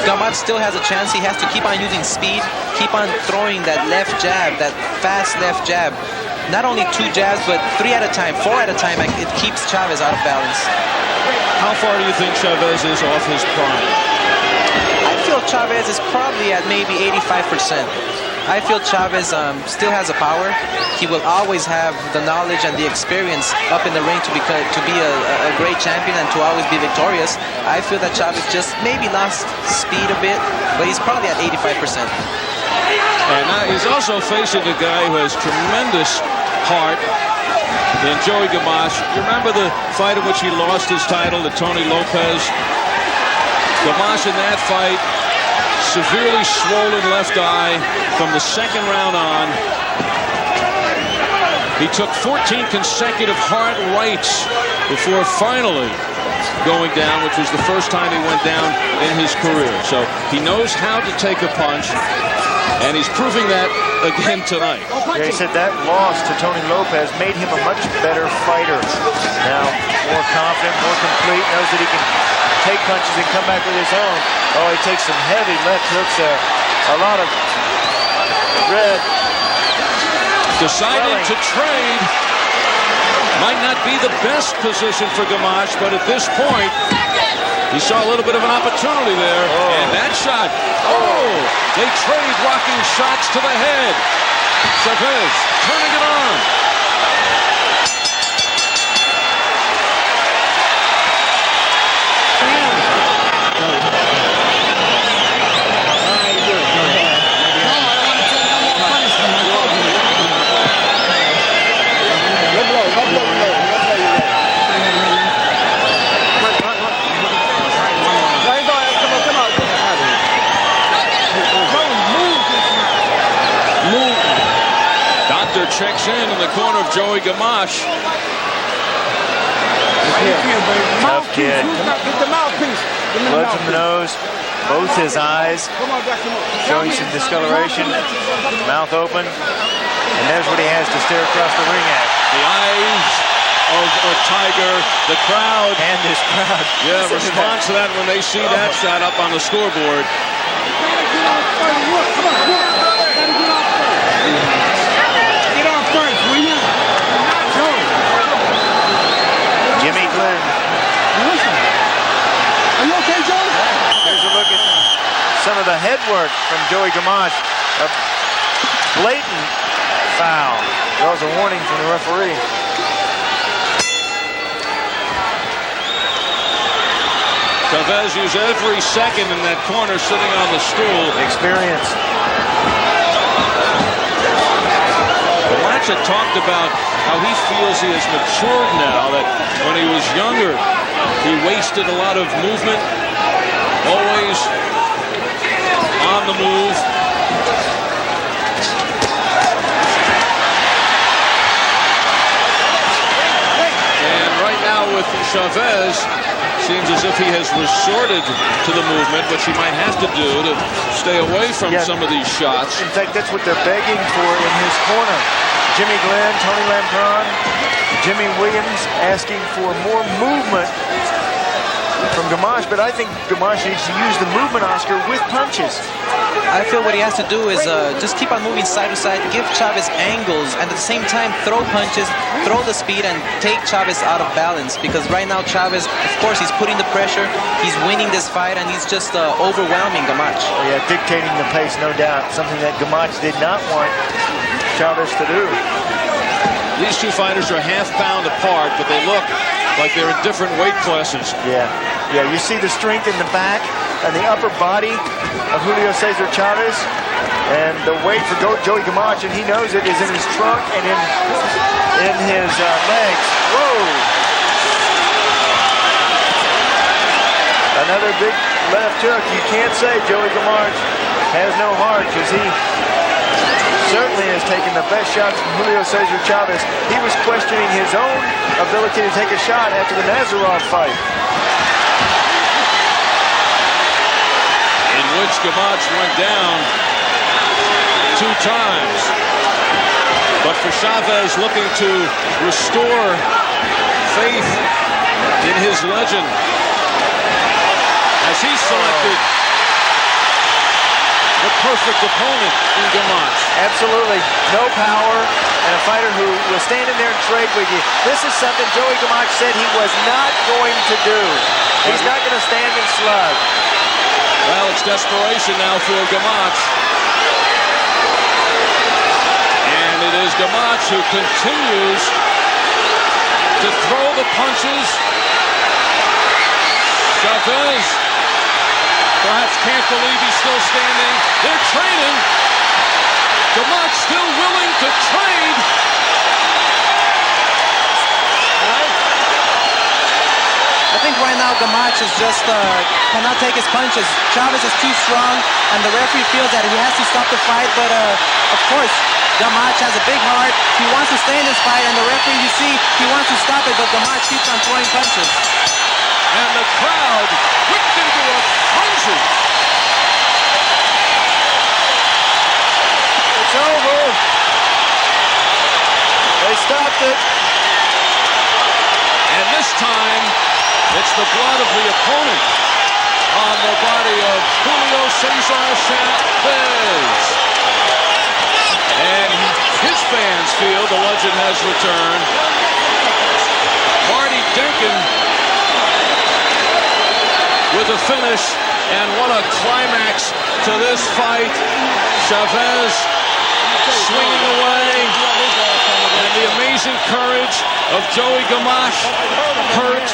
Gamache still has a chance. He has to keep on using speed, keep on throwing that left jab, that fast left jab. Not only 2 jabs, but 3 at a time, 4 at a time. It keeps Chavez out of balance. How far do you think Chavez is off his prime? I feel Chavez is probably at maybe 85%. I feel Chavez still has the power. He will always have the knowledge and the experience up in the ring to be a great champion and to always be victorious. I feel that Chavez just maybe lost speed a bit, but he's probably at 85%. And now he's also facing a guy who has tremendous heart in Joey Gamache. You remember the fight in which he lost his title to Tony Lopez? Gamache in that fight, severely swollen left eye from the second round on. He took 14 consecutive hard rights before finally going down, which was the first time he went down in his career. So he knows how to take a punch, and he's proving that again tonight. Yeah, he said that loss to Tony Lopez made him a much better fighter. Now, more confident, more complete, knows that he can take punches and come back with his own. Oh, he takes some heavy left hooks there. A lot of red. Decided to trade. Might not be the best position for Gamache, but at this point, he saw a little bit of an opportunity there. And that shot, they trade rocking shots to the head. Chavez turning it on. Checks in the corner of Joey Gamache. Tough kid. Blood from the nose, both his eyes, showing some discoloration, mouth open, and there's what he has to stare across the ring at. The eyes of a tiger, the crowd. And this crowd. Yeah, responds to that when they see that shot up on the scoreboard. Jimmy Glenn. Are you okay, Joe? Here's a look at some of the head work from Joey Gamache. A blatant foul. Draws a warning from the referee. Chavez used every second in that corner sitting on the stool. Experience. Gamache talked about how he feels he has matured now, that when he was younger, he wasted a lot of movement, always on the move. And right now with Chavez, seems as if he has resorted to the movement, which he might have to do to stay away from some of these shots. In fact, that's what they're begging for in his corner. Jimmy Glenn, Tony Lampron, Jimmy Williams asking for more movement from Gamache, but I think Gamache needs to use the movement, Oscar, with punches. I feel what he has to do is just keep on moving side to side, give Chavez angles, and at the same time throw punches, throw the speed, and take Chavez out of balance. Because right now Chavez, of course, he's putting the pressure, he's winning this fight, and he's just overwhelming Gamache. Oh, yeah, dictating the pace, no doubt. Something that Gamache did not want Chavez to do. These two fighters are half-pound apart, but they look like they're in different weight classes. Yeah, you see the strength in the back. on the upper body of Julio Cesar Chavez. And the weight for Joey Gamache, and he knows it, is in his trunk and in his legs. Whoa! Another big left hook. You can't say Joey Gamache has no heart, because he certainly has taken the best shots from Julio Cesar Chavez. He was questioning his own ability to take a shot after the Nazarov fight, in which Gamache went down 2 times. But for Chavez, looking to restore faith in his legend, as he selected the perfect opponent in Gamache. Absolutely. No power, and a fighter who will stand in there and trade with you. This is something Joey Gamache said he was not going to do. He's not going to stand and slug. Well, it's desperation now for Gamache. And it is Gamache who continues to throw the punches. Chavez perhaps can't believe he's still standing. They're trading. Gamache still willing to trade. I think right now Gamache is just cannot take his punches. Chavez is too strong, and the referee feels that he has to stop the fight. But of course, Gamache has a big heart. He wants to stay in this fight, and the referee, you see, he wants to stop it, but Gamache keeps on throwing punches. And the crowd whipped into a frenzy. It's over. They stopped it. And this time, it's the blood of the opponent on the body of Julio Cesar Chavez. And his fans feel the legend has returned. Marty Denkin with a finish, and what a climax to this fight. Chavez swinging away, and the amazing courage of Joey Gamache, hurt,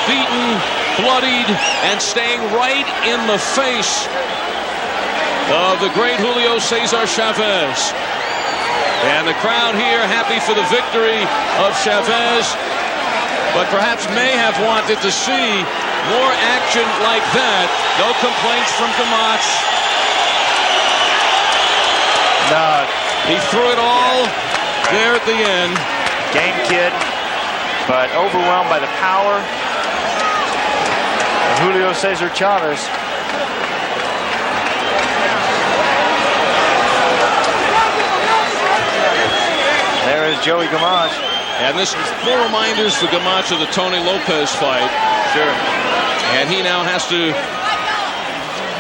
beaten, bloodied, and staying right in the face of the great Julio Cesar Chavez. And the crowd here happy for the victory of Chavez, but perhaps may have wanted to see more action like that. No complaints from Gamache. No. He threw it all there at the end. Game kid, but overwhelmed by the power of Julio Cesar Chavez. There is Joey Gamache. And this is more reminders for Gamache of the Tony Lopez fight. Sure. And he now has to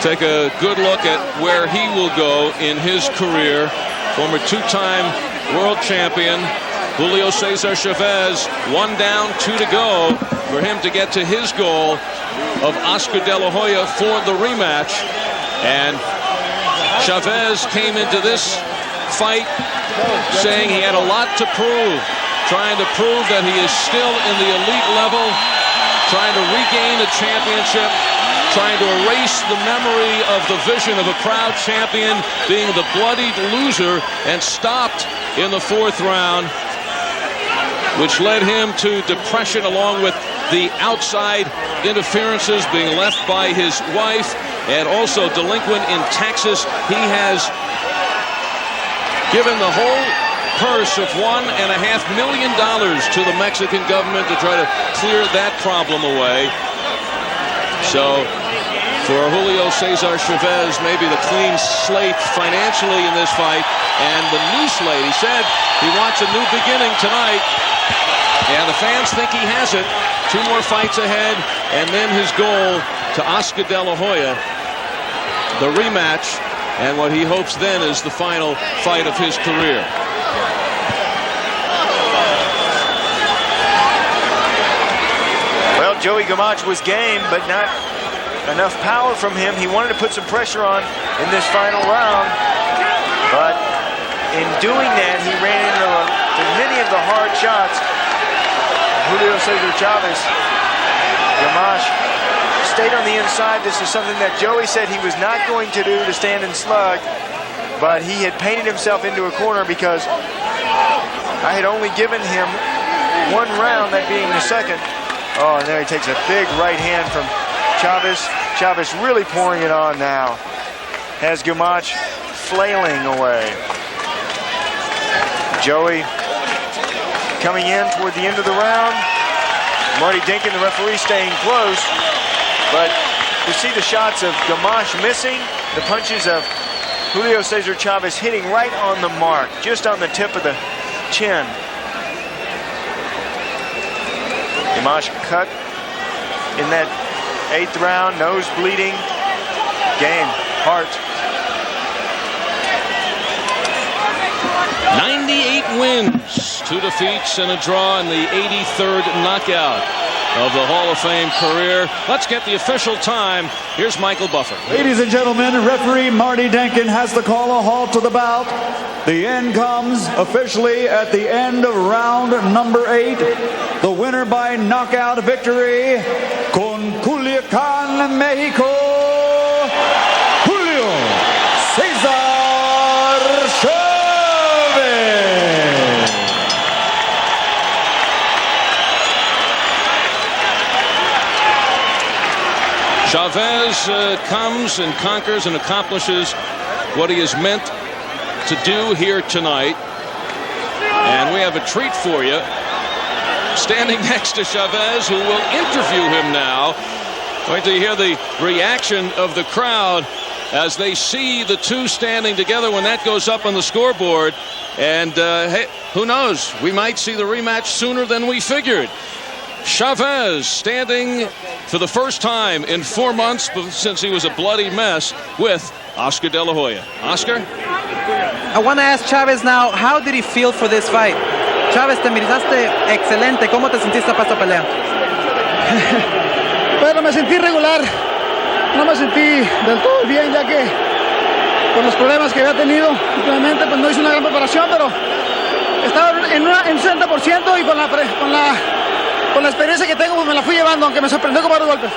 take a good look at where he will go in his career. Former 2-time world champion Julio Cesar Chavez, 1 down, 2 to go for him to get to his goal of Oscar De La Hoya for the rematch. And Chavez came into this fight saying he had a lot to prove, trying to prove that he is still in the elite level, trying to regain a championship, trying to erase the memory of the vision of a proud champion being the bloodied loser, and stopped in the 4th round, which led him to depression along with the outside interferences, being left by his wife, and also delinquent in taxes. He has given the whole purse of $1.5 million to the Mexican government to try to clear that problem away. So for Julio Cesar Chavez, maybe the clean slate financially in this fight, and the new slate. He said he wants a new beginning tonight, and the fans think he has it. 2 more fights ahead, and then his goal to Oscar De La Hoya, the rematch, and what he hopes then is the final fight of his career. Well, Joey Gamache was game, but not enough power from him. He wanted to put some pressure on in this final round, but in doing that, he ran into many of the hard shots. Julio Cesar Chavez. Gamache stayed on the inside. This is something that Joey said he was not going to do, to stand and slug. But he had painted himself into a corner because I had only given him one round, that being the second. Oh, and there he takes a big right hand from Chavez. Chavez really pouring it on now. Has Gamache flailing away. Joey coming in toward the end of the round. Marty Denkin, the referee, staying close. But you see the shots of Gamache missing, the punches of Julio Cesar Chavez hitting right on the mark, just on the tip of the chin. Gamache cut in that 8th round, nose bleeding, game, heart. 98 wins, 2 defeats and a draw in the 83rd knockout of the Hall of Fame career. Let's get the official time. Here's Michael Buffer. Ladies and gentlemen, referee Marty Denkin has to call a halt to the bout. The end comes officially at the end of round number 8. The winner by knockout victory, con Culiacán, Mexico, Julio Cesar Chavez. Chavez comes and conquers and accomplishes what he is meant to do here tonight. And we have a treat for you. Standing next to Chavez, who will interview him now. Wait till you hear the reaction of the crowd as they see the two standing together when that goes up on the scoreboard. And hey, who knows? We might see the rematch sooner than we figured. Chavez standing for the first time in 4 months since he was a bloody mess with Oscar De La Hoya. Oscar? I want to ask Chavez now, how did he feel for this fight? Chavez, te miraste excelente. ¿Cómo te sentiste para esta pelea? Bueno, me sentí regular. No me sentí del todo bien, ya que por los problemas que había tenido últimamente, pues no hice una gran preparación, pero estaba en un 60% y con la experiencia que tengo, pues me la fui llevando, aunque me sorprendió con varios golpes.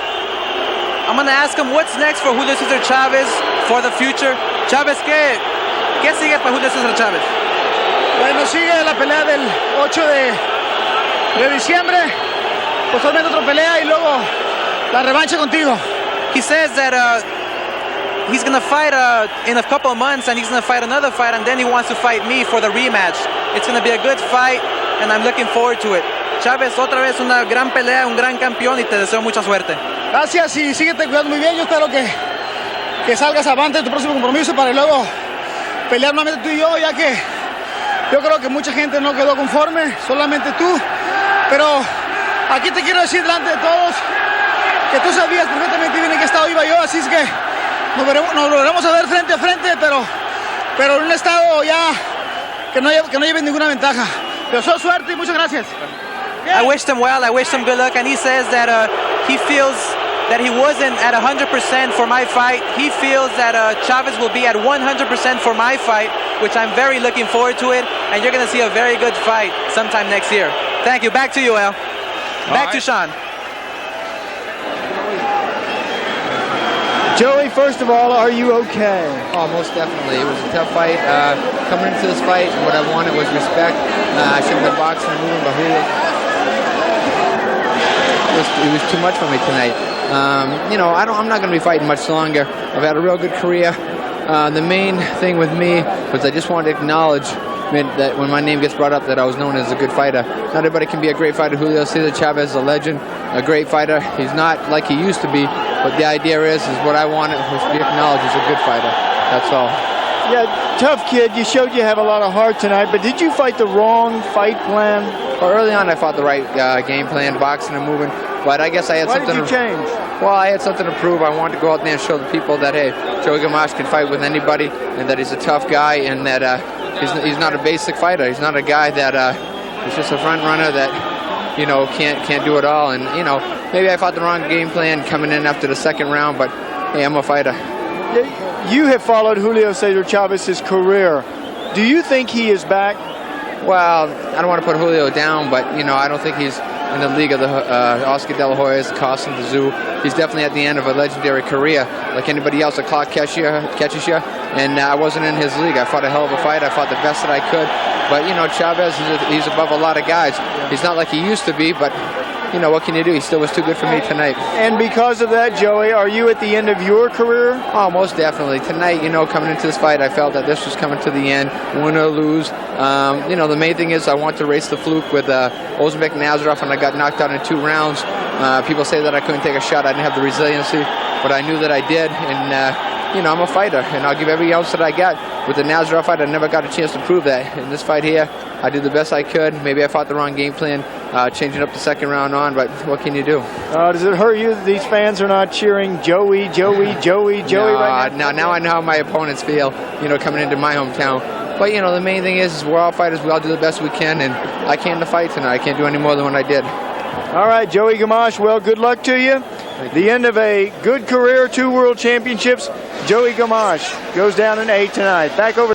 I'm going to ask him what's next for Julio Cesar Chavez for the future. Chavez, ¿qué sigue para Julio Cesar Chavez? Bueno, sigue la pelea del 8 de diciembre, posteriormente otra pelea y luego la revancha contigo. He says that he's going to fight in a couple of months, and he's going to fight another fight, and then he wants to fight me for the rematch. It's going to be a good fight, and I'm looking forward to it. Chavez, otra vez una gran pelea, un gran campeón, y te deseo mucha suerte. Gracias y síguete cuidando muy bien. Yo espero que salgas avante de tu próximo compromiso para luego pelear nuevamente tú y yo, ya que yo creo que mucha gente no quedó conforme, solamente tú. Pero aquí te quiero decir delante de todos que tú sabías perfectamente bien en qué estado iba yo, así es que nos volveremos a ver frente a frente, pero en un estado ya que no lleven ninguna ventaja. Te deseo suerte y muchas gracias. I wished him well, I wished him good luck, and he says that he feels that he wasn't at 100% for my fight. He feels that Chavez will be at 100% for my fight, which I'm very looking forward to it, and you're going to see a very good fight sometime next year. Thank you. Back to you, Al. Back to Sean. Joey, first of all, are you okay? Oh, most definitely. It was a tough fight. Coming into this fight, what I wanted was respect. I should have been boxing and moving, but it was too much for me tonight. I'm not going to be fighting much longer. I've had a real good career. The main thing with me was I just wanted to acknowledge that when my name gets brought up that I was known as a good fighter. Not everybody can be a great fighter. Julio Cesar Chavez is a legend, a great fighter. He's not like he used to be, but the idea is what I wanted was to be acknowledged as a good fighter. That's all. Yeah, tough kid. You showed you have a lot of heart tonight, but did you fight the wrong fight plan? Well, early on I fought the right game plan, boxing and moving, but I guess I had something to change. Well, I had something to prove. I wanted to go out there and show the people that, hey, Joey Gamache can fight with anybody, and that he's a tough guy, and that he's not a basic fighter. He's not a guy that is just a front runner that can't do it all. And maybe I fought the wrong game plan coming in after the second round, but hey, I'm a fighter. You have followed Julio Cesar Chavez's career. Do you think he is back? Well, I don't want to put Julio down, but I don't think he's in the league of the Oscar De La Hoya, Carson, the Zoo. He's definitely at the end of a legendary career. Like anybody else, the clock catches you, and I wasn't in his league. I fought a hell of a fight. I fought the best that I could. But, you know, Chavez, he's above a lot of guys. He's not like he used to be, but, you know, what can you do? He still was too good for me tonight. And because of that, Joey, are you at the end of your career? Oh, most definitely. Tonight, you know, coming into this fight, I felt that this was coming to the end, win or lose. You know, the main thing is I want to race the fluke with Ozbek Nazarov, and I got knocked out in 2 rounds. People say that I couldn't take a shot. I didn't have the resiliency, but I knew that I did. And, you know, I'm a fighter, and I'll give every ounce that I got. With the Nazarov fight, I never got a chance to prove that. In this fight here, I did the best I could. Maybe I fought the wrong game plan, changing up the second round on, but what can you do? Does it hurt you that these fans are not cheering Joey right now? Now I know how my opponents feel, you know, coming into my hometown. But, you know, the main thing is we're all fighters. We all do the best we can, and I came to fight tonight. I can't do any more than what I did. All right, Joey Gamache, well, good luck to you. The end of a good career, 2 world championships. Joey Gamache goes down in 8 tonight. Back over.